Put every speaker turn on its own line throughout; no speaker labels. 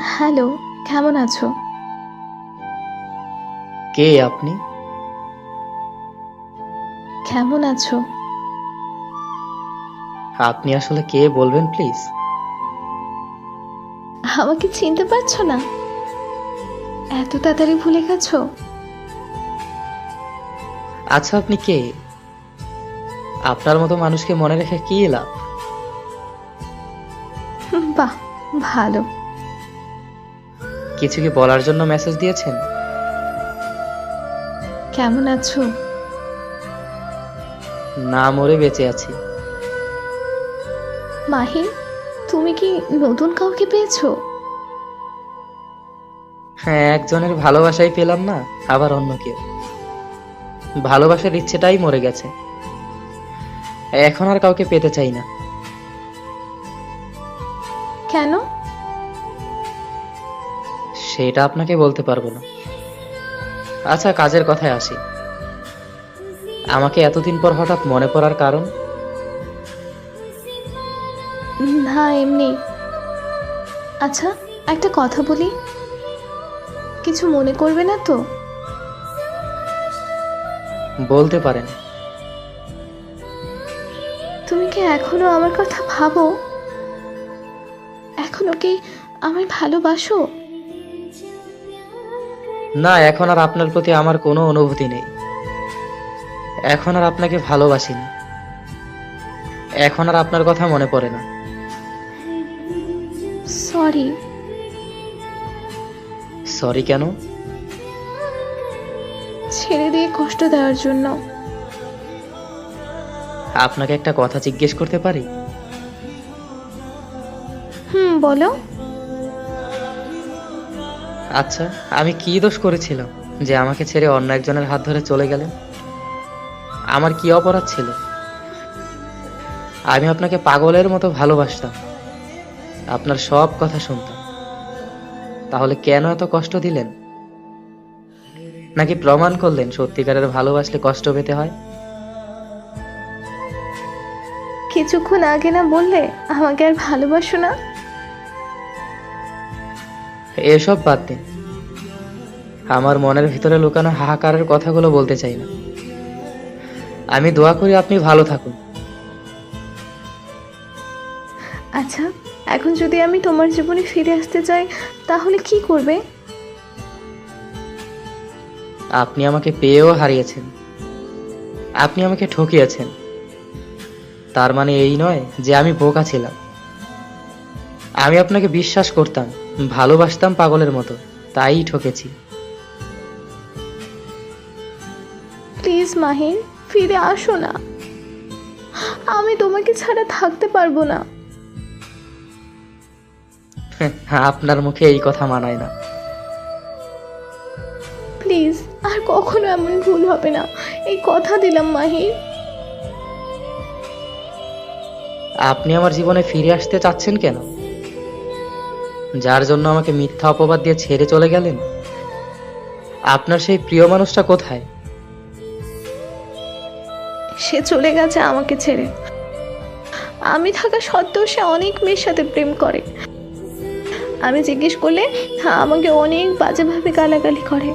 Hello, কেমন আছো?
কে আপনি?
কেমন আছো?
আপনি আসলে কে বলবেন প্লিজ?
আমাকে চিনতে পারছো না? এত তাড়াতাড়ি ভুলে গেছো?
আচ্ছা, আপনি কে? আপনার মতো মানুষকে মনে রেখে কি লাভ?
বাহ, ভালো।
কিছু কি বলার জন্য মেসেজ দিয়েছেন?
কেমন আছো?
না মরে বেঁচে আছি।
মাহিন, তুমি কি নতুন কাউকে পেয়েছো?
হ্যাঁ, একজনের ভালোবাসাই পেলাম না, আবার অন্য কেউ। ভালোবাসার ইচ্ছেটাই মরে গেছে। এখন আর কাউকে পেতে চাই না।
কেন?
সেটা আপনাকে বলতে পারবো না। আচ্ছা, কাজের কথায় আসি। আমাকে এতদিন পর হঠাৎ মনে পড়ার কারণ?
না, এমনি। আচ্ছা, একটা কথা বলি, কিছু মনে করবে না তো?
বলতে পারেন।
তুমি কি এখনো আমার কথা ভাবো? এখনো কি আমায় ভালোবাসো?
না, এখন আর আপনার প্রতি আমার কোনো অনুভূতি নেই। এখন আর আপনাকে ভালোবাসি না। এখন আর আপনার কথা মনে পড়ে না।
সরি।
সরি কেন?
ছেড়ে দিয়ে কষ্ট দেওয়ার জন্য।
আপনাকে একটা কথা জিজ্ঞেস করতে পারি?
বলো।
আচ্ছা, আমি কি দোষ করেছিলাম যে আমাকে ছেড়ে অন্য একজনের হাত ধরে চলে গেলেন? আমার কি অপরাধ ছিল? আমি আপনাকে পাগলের মতো ভালোবাসতাম, আপনার সব কথা শুনতাম। তাহলে কেন এত কষ্ট দিলেন? নাকি প্রমাণ করলেন সত্যিকারের ভালোবাসলে কষ্ট পেতে হয়?
কিছুক্ষণ আগে না বললে আমাকে আর ভালোবাসো না?
এসব বাদ দিন। আমার মনের ভিতরে লুকানো হাহাকারের কথাগুলো বলতে চাই না। আমি দোয়া করি আপনি ভালো থাকুন।
আচ্ছা, এখন যদি আমি তোমার জীবনে ফিরে আসতে চাই তাহলে কি করবে?
আপনি আমাকে পেয়েও হারিয়েছেন। আপনি আমাকে ঠকিয়েছেন। তার মানে এই নয় যে আমি বোকা ছিলাম। আমি আপনাকে বিশ্বাস করতাম, ভালোবাসতাম পাগলের মতো, তাই ঠকেছি।
প্লিজ মাহির, ফিরে আসো না। আমি তোমাকে ছাড়া থাকতে পারবো না।
আপনার মুখে এই কথা মানায় না।
প্লিজ, আর কখনো এমন ভুল হবে না, এই কথা দিলাম মাহির।
আপনি আমার জীবনে ফিরে আসতে চাচ্ছেন কেন? যার জন্য আমাকে মিথ্যা অপবাদ দিয়ে ছেড়ে চলে গেলেন? আপনার সেই প্রিয় মানুষটা কোথায়?
সে চলে গেছে আমাকে ছেড়ে। আমি থাকা সত্ত্বেও সে অনেক মেয়ের সাথে প্রেম করে। আমি জিজ্ঞেস করলে আমাকে অনেক বাজেভাবে গালাগালি করে।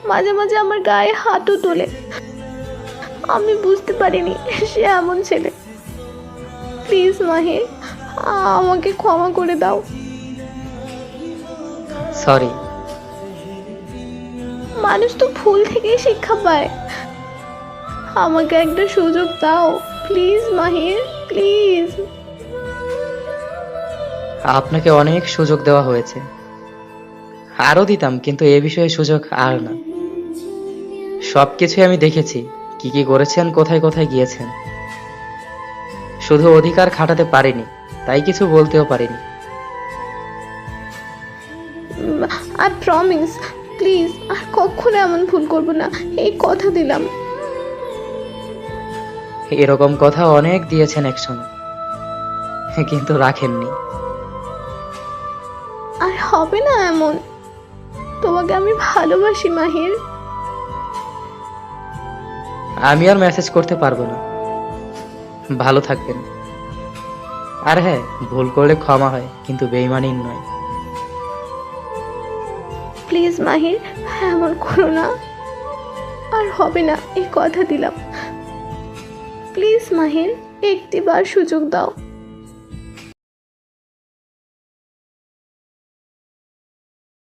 মাঝে মাঝে আমার গায়ে হাতও তোলে। আমি বুঝতে পারিনি সে এমন ছেলে। প্লিজ মাহির, আমাকে ক্ষমা করে দাও।
সরি।
মানুষ তো ভুল থেকেই শিক্ষা পায়। আমাকে একটা সুযোগ দাও প্লিজ মাহির, প্লিজ।
আপনাকে অনেক সুযোগ দেওয়া হয়েছে, আরো দিতাম, কিন্তু এ বিষয়ে সুযোগ আর না। সবকিছুই আমি দেখেছি, কি কি করেছেন, কোথায় কোথায় গিয়েছেন। শুধু অধিকার খাটাতে পারিনি, তাই কিছু বলতেও পারিনি।
আই প্রমিস, প্লিজ আর কখনো এমন ভুল করবো না, এই কথা দিলাম।
এরকম কথা অনেক দিয়েছেন একসময়, কিন্তু রাখেননি।
আর হবে না এমন। তোমাকে আমি ভালোবাসি মাহির।
আমি আর মেসেজ করতে পারবো না। ভালো থাকবেন। আর হ্যাঁ, ভুল করলে ক্ষমা হয়, কিন্তু বেইমানি নয়।
প্লিজ মাহির, এমন করো না, আর হবে না, এই কথা দিলাম। প্লিজ মাহির, একটিবার সুযোগ দাও।